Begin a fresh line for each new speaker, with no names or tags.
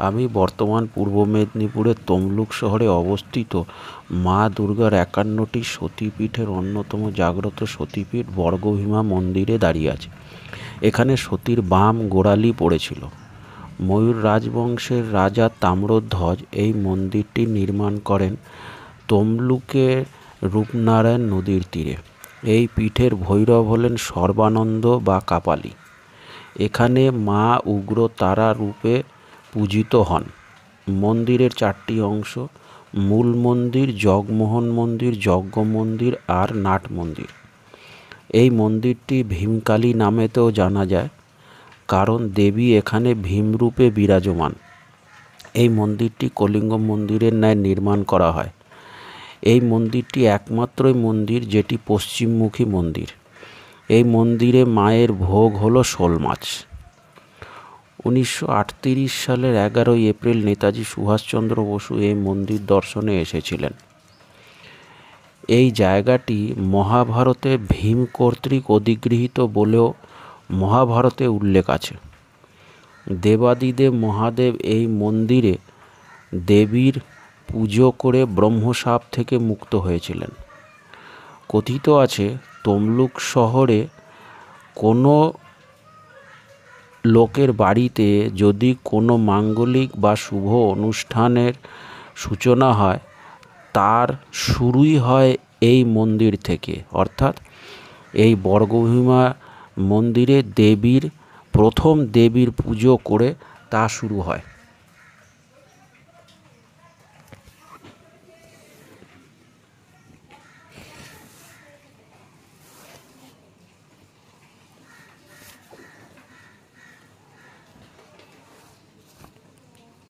আমি বর্তমান পূর্ব মেদিনীপুরের তমলুক শহরে অবস্থিত মা দুর্গার 51টি সতীপীঠের অন্যতম জাগ্রত সতীপীঠ বর্গভীমা মন্দিরে দাঁড়িয়ে আছি। এখানে সতীর বাম গোড়ালি পড়েছিল। ময়ূর রাজবংশের রাজা তাম্রধ্বজ এই মন্দিরটি নির্মাণ করেন তমলুকের রূপনারায়ণ নদীর তীরে। এই পীঠের ভৈরব হলেন সর্বানন্দ বা কাপালি। এখানে মা উগ্র তারা রূপে পূজিত হন। মন্দিরের 4টি অংশ: মূল মন্দির, জগমোহন মন্দির, যজ্ঞ মন্দির আর নাট মন্দির। এই মন্দিরটি ভীমকালী নামেতেও জানা যায়, কারণ দেবী এখানে ভীমরূপে বিরাজমান। এই মন্দিরটি কলিঙ্গ মন্দিরের ন্যায় নির্মাণ করা হয়। এই মন্দিরটি একমাত্রই মন্দির যেটি পশ্চিমমুখী মন্দির। এই মন্দিরে মায়ের ভোগ হলো শোল মাছ। 1938 সালের 11 এপ্রিল নেতাজি সুভাষচন্দ্র বসু এই মন্দির দর্শনে এসেছিলেন। এই জায়গাটি মহাভারতে ভীম কর্তৃক অধিগৃহীত বলেও মহাভারতে উল্লেখ আছে। দেবাদিদেব মহাদেব এই মন্দিরে দেবীর পুজো করে ব্রহ্মশাপ থেকে মুক্ত হয়েছিলেন। কথিত আছে, তমলুক শহরে কোনো লোকের বাড়িতে যদি কোনো মাঙ্গলিক বা শুভ অনুষ্ঠানের সূচনা হয়, তার শুরুই হয় এই মন্দির থেকে। অর্থাৎ এই বর্গভীমা মন্দিরে প্রথম দেবীর পুজো করে তা শুরু হয়।